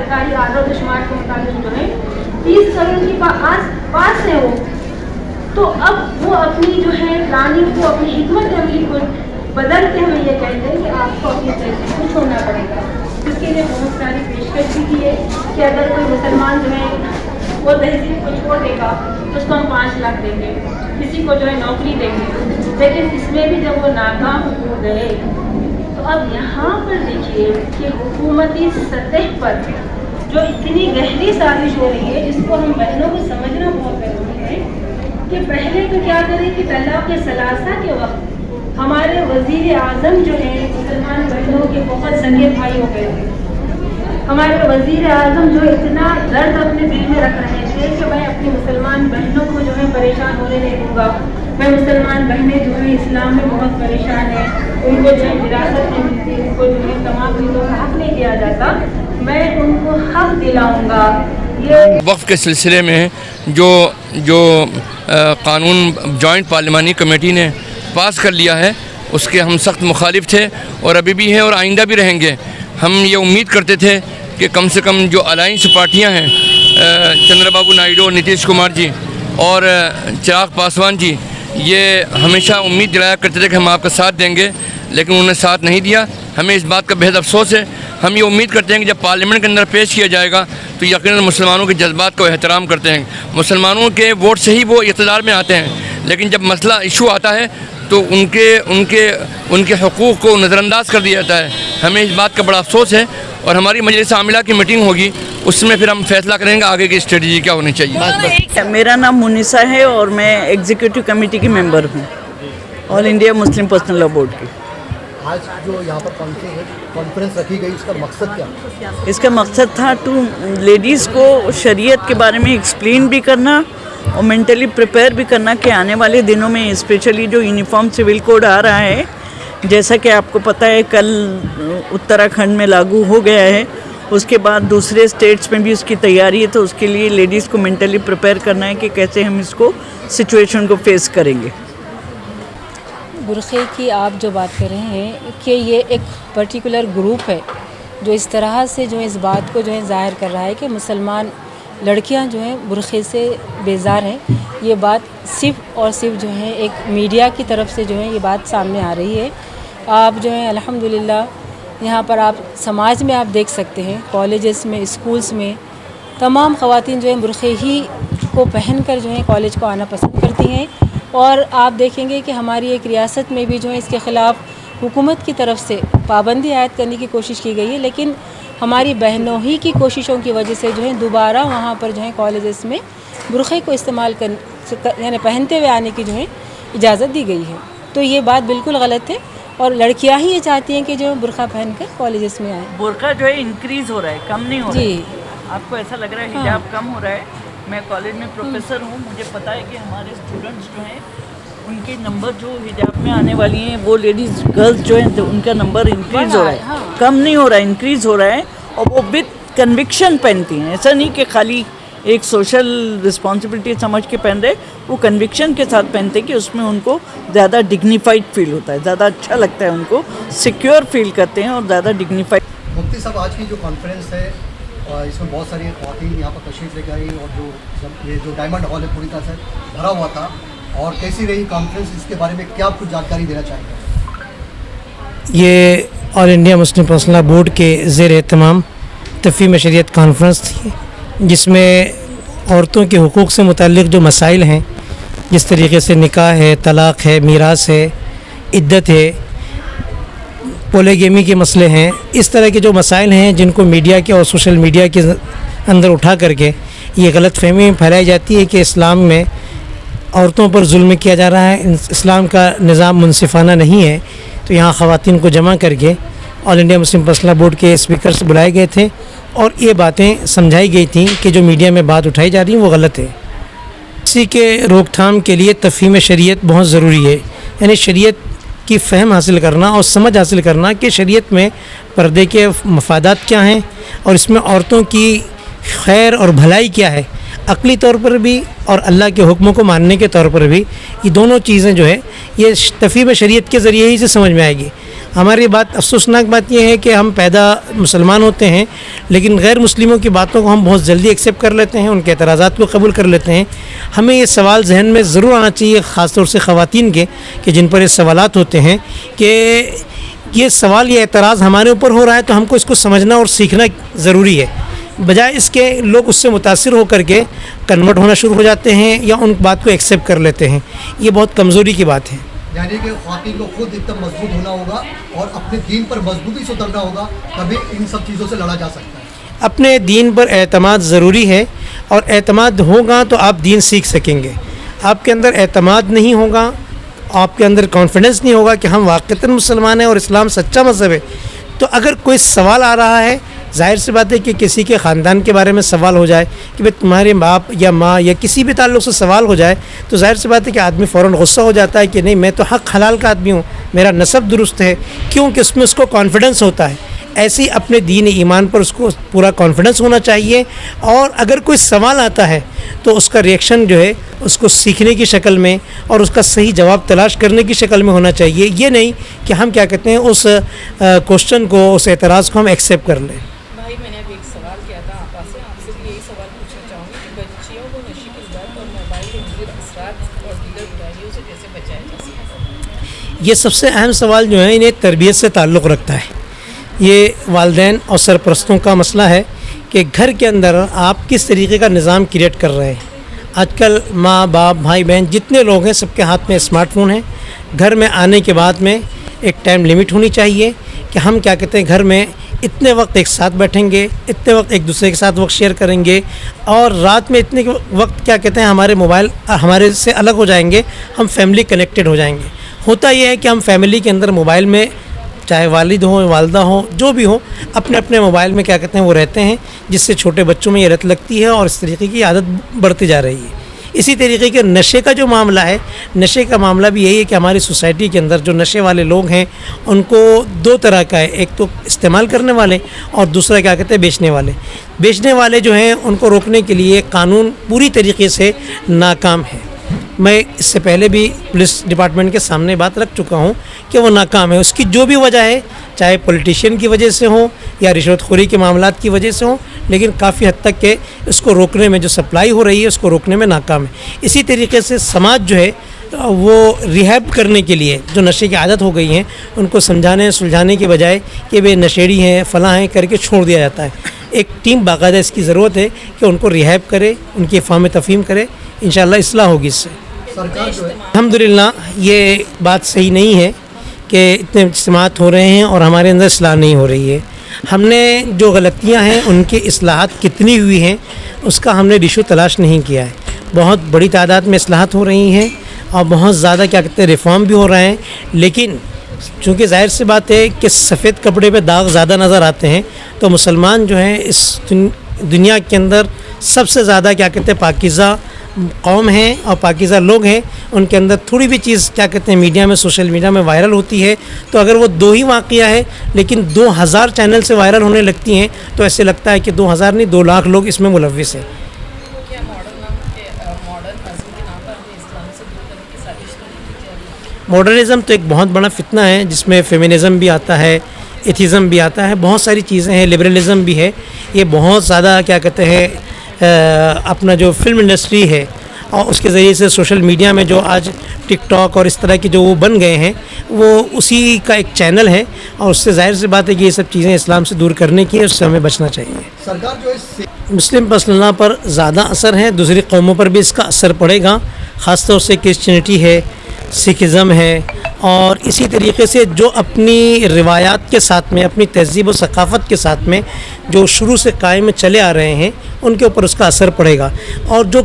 सरकारी आदत शुमार के मुताबिक जो है 30 करोड़ की पास है वो, तो अब वो अपनी जो है प्लानिंग को, अपनी हिकमत अमली को बदलते हुए ये कहते हैं कि आपको अपनी तहजीब को छोड़ना पड़ेगा। इसके लिए बहुत सारी पेशकश भी की है कि अगर कोई मुसलमान जो है वो तहजीब को छोड़ देगा तो उसको हम 5 लाख देंगे, किसी को जो है नौकरी देंगे, लेकिन इसमें भी जब वो नाकाम हो गए तो अब यहाँ पर देखिए कि हुकूमती सतह पर जो इतनी गहरी साजिश हो रही है, इसको हम बहनों को समझना बहुत ज़रूरी है कि पहले तो क्या करें कि तलाक़ सलासा के वक्त हमारे वज़ीर आज़म जो हैं मुसलमान बहनों के बहुत सगे भाई हो गए थे। हमारे वज़ीर आज़म जो इतना दर्द अपने दिल में रख रहे थे कि मैं अपनी मुसलमान बहनों को जो है परेशान होने नहीं दूँगा, मैं मुसलमान बहनें जो है इस्लाम में बहुत परेशान हैं, उनको जो है विरासत नहीं मिलती, उनको जो है तमाम चीज़ों का हक़ नहीं दिया जाता, मैं उनको हक़ दिलाऊँगा। ये वक्फ के सिलसिले में जो कानून जॉइंट पार्लिमानी कमेटी ने पास कर लिया है उसके हम सख्त मुखालिफ थे और अभी भी हैं और आइंदा भी रहेंगे। हम ये उम्मीद करते थे कि कम से कम जो अलायंस पार्टियां हैं, चंद्रबाबू नायडू, नीतीश कुमार जी और चिराग पासवान जी, ये हमेशा उम्मीद दिलाया करते थे कि हम आपका साथ देंगे, लेकिन उन्होंने साथ नहीं दिया। हमें इस बात का बेहद अफसोस है। हम ये उम्मीद करते हैं कि जब पार्लियामेंट के अंदर पेश किया जाएगा तो यकीनन मुसलमानों के जज्बात को एहतराम करते हैं, मुसलमानों के वोट से ही वो इक़्तिदार में आते हैं, लेकिन जब मसला इशू आता है तो उनके हुकूक़ को नज़रअंदाज कर दिया जाता है। हमें इस बात का बड़ा अफसोस है और हमारी मजलिस आमिला की मीटिंग होगी, उसमें फिर हम फैसला करेंगे आगे की स्ट्रेटजी क्या होनी चाहिए। मेरा नाम मुनिसा है और मैं एग्जीक्यूटिव कमेटी की मेंबर हूँ all India Muslim personal law board की। आज जो यहाँ पर कॉन्फ्रेंस रखी गई, इसका मकसद क्या? इसका मकसद था लेडीज़ को शरीयत के बारे में एक्सप्लेन भी करना और मेंटली प्रिपेयर भी करना कि आने वाले दिनों में स्पेशली जो यूनिफॉर्म सिविल कोड आ रहा है, जैसा कि आपको पता है कल उत्तराखंड में लागू हो गया है, उसके बाद दूसरे स्टेट्स में भी उसकी तैयारी है, तो उसके लिए लेडीज़ को मेंटली प्रिपेयर करना है कि कैसे हम इसको सिचुएशन को फेस करेंगे। बुरखे की आप जो बात कर रहे हैं कि ये एक पर्टिकुलर ग्रुप है जो इस तरह से जो इस बात को जो है ज़ाहिर कर रहा है कि मुसलमान लड़कियां जो हैं बुरखे से बेजार हैं, ये बात सिर्फ़ और सिर्फ जो है एक मीडिया की तरफ से जो है ये बात सामने आ रही है। आप जो है अल्हम्दुलिल्लाह यहाँ पर आप समाज में आप देख सकते हैं, कॉलेजेस में, स्कूल्स में तमाम ख़वातीन जो हैं बुरखे ही को पहनकर जो है कॉलेज को आना पसंद करती हैं। और आप देखेंगे कि हमारी एक रियासत में भी जो है इसके ख़िलाफ़ हुकूमत की तरफ से पाबंदी आयद करने की कोशिश की गई है, लेकिन हमारी बहनों ही की कोशिशों की वजह से जो है दोबारा वहाँ पर जो है कॉलेजेस में बुरखे को इस्तेमाल यानी पहनते हुए आने की जो है इजाज़त दी गई है। तो ये बात बिल्कुल गलत है और लड़कियां ही ये चाहती हैं कि जो बुरखा पहनकर कॉलेजेस में आएँ। बुरखा जो है इंक्रीज़ हो रहा है, कम नहीं हो रहा है। जी, आपको ऐसा लग रहा है हिजाब कम हो रहा है? मैं कॉलेज में प्रोफेसर हूँ, मुझे पता है कि हमारे स्टूडेंट्स जो हैं उनके नंबर जो हिजाब में आने वाली हैं, वो लेडीज़ गर्ल्स जो हैं तो उनका नंबर इंक्रीज़ हो रहा है, कम नहीं हो रहा है, इंक्रीज़ हो रहा है। और वो विद कन्विक्शन पहनती हैं, ऐसा नहीं कि खाली एक सोशल रिस्पॉन्सिबिलिटी समझ के पहन रहे, वो कन्विक्शन के साथ पहनते कि उसमें उनको ज़्यादा डिग्निफाइड फील होता है, ज़्यादा अच्छा लगता है, उनको सिक्योर फील करते हैं और ज़्यादा डिग्निफाइड। मुफ्ती साहब, आज की जो कॉन्फ्रेंस है इसमें बहुत सारी ख़वातीन यहाँ पर तशरीफ़ लेकर आई और ये जो डायमंड हॉल है पूरी तरह से भरा हुआ था, और कैसी रही कॉन्फ्रेंस, इसके बारे में क्या कुछ जानकारी देना चाहेंगे? ये all India Muslim personal law board के ज़ेर एहतमाम तफ़हीम शरीयत कॉन्फ्रेंस थी, जिसमें औरतों के हुकूक़ से मुताल्लिक़ जो मसाइल हैं, जिस तरीके से निकाह है, तलाक़ है, मीरास है, इद्दत है, पोलेगेमी के मसले हैं, इस तरह के जो मसाइल हैं जिनको मीडिया के और सोशल मीडिया के अंदर उठा करके ये गलतफहमी फैलाई जाती है कि इस्लाम में औरतों पर जुल्म किया जा रहा है, इस्लाम का निज़ाम मुनसिफ़ाना नहीं है। तो यहाँ ख़वातीन को जमा करके all India Muslim personal law board के स्पीकर्स बुलाए गए थे और ये बातें समझाई गई थी कि जो मीडिया में बात उठाई जा रही है वो गलत है। इसी के रोकथाम के लिए तफ़हीम शरीयत बहुत ज़रूरी है, यानी शरीयत की फ़हम हासिल करना और समझ हासिल करना कि शरीयत में पर्दे के मफादात क्या हैं और इसमें औरतों की खैर और भलाई क्या है, अक़ली तौर पर भी और अल्लाह के हुक्मों को मानने के तौर पर भी। ये दोनों चीज़ें जो है ये तफ़हीम शरीयत के ज़रिए ही से समझ में आएगी। ہماری بات افسوسناک بات یہ ہے کہ ہم پیدا مسلمان ہوتے ہیں لیکن غیر مسلموں کی باتوں کو ہم بہت جلدی ایکسیپٹ کر لیتے ہیں، ان کے اعتراضات کو قبول کر لیتے ہیں۔ ہمیں یہ سوال ذہن میں ضرور آنا چاہیے، خاص طور سے خواتین کے، کہ جن پر یہ سوالات ہوتے ہیں، کہ یہ سوال یہ اعتراض ہمارے اوپر ہو رہا ہے تو ہم کو اس کو سمجھنا اور سیکھنا ضروری ہے، بجائے اس کے لوگ اس سے متاثر ہو کر کے کنورٹ ہونا شروع ہو جاتے ہیں یا ان بات کو ایکسیپٹ کر لیتے ہیں۔ یہ بہت کمزوری کی بات ہے۔ یعنی کہ خواتین کو خود ایک دم مضبوط ہونا ہوگا اور اپنے دین پر مضبوطی سے اترنا ہوگا، تبھی ان سب چیزوں سے لڑا جا سکتا ہے۔ اپنے دین پر اعتماد ضروری ہے، اور اعتماد ہوگا تو آپ دین سیکھ سکیں گے۔ آپ کے اندر اعتماد نہیں ہوگا، آپ کے اندر کانفیڈنس نہیں ہوگا کہ ہم واقعتاً مسلمان ہیں اور اسلام سچا مذہب ہے، تو اگر کوئی سوال آ رہا ہے، ظاہر سی بات ہے کہ کسی کے خاندان کے بارے میں سوال ہو جائے کہ بھئی تمہارے باپ یا ماں یا کسی بھی تعلق سے سوال ہو جائے، تو ظاہر سی بات ہے کہ آدمی فوراً غصہ ہو جاتا ہے کہ نہیں، میں تو حق حلال کا آدمی ہوں، میرا نسب درست ہے، کیونکہ اس میں اس کو کانفیڈنس ہوتا ہے۔ ایسے ہی اپنے دین ایمان پر اس کو پورا کانفیڈنس ہونا چاہیے، اور اگر کوئی سوال آتا ہے تو اس کا ریئیکشن جو ہے اس کو سیکھنے کی شکل میں اور اس کا صحیح جواب تلاش کرنے کی شکل میں ہونا چاہیے، یہ نہیں کہ ہم کیا کہتے ہیں اس کوشچن کو، اس اعتراض کو ہم ایکسیپٹ کر لیں۔ بھائی میں نے ابھی ایک سوال کیا تھا آپا سے، آپ سے بھی یہی سوال پوچھنا چاہوں گی کہ بچیوں کو نشے کی لت اور موبائل کے مضر اثرات اور دیگر برائیوں سے کیسے بچایا جا سکتا ہے؟ یہ سب سے اہم سوال جو ہے انہیں تربیت سے تعلق رکھتا ہے۔ یہ والدین اور سرپرستوں کا مسئلہ ہے کہ گھر کے اندر آپ کس طریقے کا نظام کریٹ کر رہے ہیں۔ آج کل ماں باپ بھائی بہن جتنے لوگ ہیں سب کے ہاتھ میں اسمارٹ فون ہیں۔ گھر میں آنے کے بعد میں ایک ٹائم لمٹ ہونی چاہیے کہ ہم کیا کہتے ہیں گھر میں اتنے وقت ایک ساتھ بیٹھیں گے، اتنے وقت ایک دوسرے کے ساتھ وقت شیئر کریں گے، اور رات میں اتنے وقت کیا کہتے ہیں ہمارے موبائل ہمارے سے الگ ہو جائیں گے، ہم فیملی کنیکٹڈ ہو جائیں گے۔ ہوتا یہ ہے کہ ہم فیملی کے اندر موبائل میں، چاہے والد ہوں والدہ ہوں جو بھی ہوں، اپنے اپنے موبائل میں کیا کہتے ہیں وہ رہتے ہیں، جس سے چھوٹے بچوں میں یہ لت لگتی ہے اور اس طریقے کی عادت بڑھتی جا رہی ہے۔ اسی طریقے کے نشے کا جو معاملہ ہے، نشے کا معاملہ بھی یہی ہے کہ ہماری سوسائٹی کے اندر جو نشے والے لوگ ہیں ان کو دو طرح کا ہے، ایک تو استعمال کرنے والے اور دوسرا کیا کہتے ہیں بیچنے والے۔ بیچنے والے جو ہیں ان کو روکنے کے لیے قانون پوری طریقے سے ناکام ہے۔ میں اس سے پہلے بھی پولیس ڈپارٹمنٹ کے سامنے بات رکھ چکا ہوں کہ وہ ناکام ہے۔ اس کی جو بھی وجہ ہے، چاہے پولیٹیشین کی وجہ سے ہوں یا رشوت خوری کے معاملات کی وجہ سے ہوں، لیکن کافی حد تک کہ اس کو روکنے میں جو سپلائی ہو رہی ہے اس کو روکنے میں ناکام ہے۔ اسی طریقے سے سماج جو ہے وہ ریہیب کرنے کے لیے جو نشے کی عادت ہو گئی ہیں ان کو سمجھانے سلجھانے کے بجائے کہ وہ نشیڑی ہیں فلاں ہیں کر کے چھوڑ دیا جاتا ہے۔ ایک ٹیم باقاعدہ اس کی ضرورت ہے کہ ان کو ریہیب کرے، ان کی فہم تفہیم کرے، انشاءاللہ اصلاح ہوگی اس سے۔ سرکار جو ہے الحمدللہ یہ بات صحیح نہیں ہے کہ اتنے اجتماعات ہو رہے ہیں اور ہمارے اندر اصلاح نہیں ہو رہی ہے۔ ہم نے جو غلطیاں ہیں ان کی اصلاحات کتنی ہوئی ہیں اس کا ہم نے ڈشو تلاش نہیں کیا ہے۔ بہت بڑی تعداد میں اصلاحات ہو رہی ہیں اور بہت زیادہ کیا کہتے ہیں ریفارم بھی ہو رہے ہیں، لیکن چونکہ ظاہر سی بات ہے کہ سفید کپڑے پہ داغ زیادہ نظر آتے ہیں، تو مسلمان جو ہیں اس دنیا کے اندر سب سے زیادہ کیا کہتے ہیں پاکیزہ قوم ہیں اور پاکیزہ لوگ ہیں۔ ان کے اندر تھوڑی بھی چیز کیا کہتے ہیں میڈیا میں، سوشل میڈیا میں وائرل ہوتی ہے، تو اگر وہ 2 ہی واقعہ ہے لیکن 2000 چینل سے وائرل ہونے لگتی ہیں تو ایسے لگتا ہے کہ 2000 نہیں 2 لاکھ لوگ اس میں ملوث ہیں۔ کیا ماڈرن ازم کے نام پر ہمیں اسلام سے دور کرنے کی سازش تو نہیں کی جا رہی؟ ماڈرنزم تو ایک بہت بڑا فتنہ ہے جس میں فیمنزم بھی آتا ہے، ایتھیزم بھی آتا ہے، بہت ساری چیزیں ہیں، لبرلزم بھی ہے۔ یہ بہت زیادہ کیا کہتے ہیں اپنا جو فلم انڈسٹری ہے اور اس کے ذریعے سے سوشل میڈیا میں جو آج ٹک ٹاک اور اس طرح کی جو وہ بن گئے ہیں وہ اسی کا ایک چینل ہے، اور اس سے ظاہر سی بات ہے کہ یہ سب چیزیں اسلام سے دور کرنے کی ہے، اس سے ہمیں بچنا چاہیے۔ سرکار جو ہے مسلم پرسنل پر زیادہ اثر ہے، دوسری قوموں پر بھی اس کا اثر پڑے گا، خاص طور سے کرسچینٹی ہے، سکھزم ہے، اور اسی طریقے سے جو اپنی روایات کے ساتھ میں، اپنی تہذیب و ثقافت کے ساتھ میں جو شروع سے قائم چلے آ رہے ہیں ان کے اوپر اس کا اثر پڑے گا، اور جو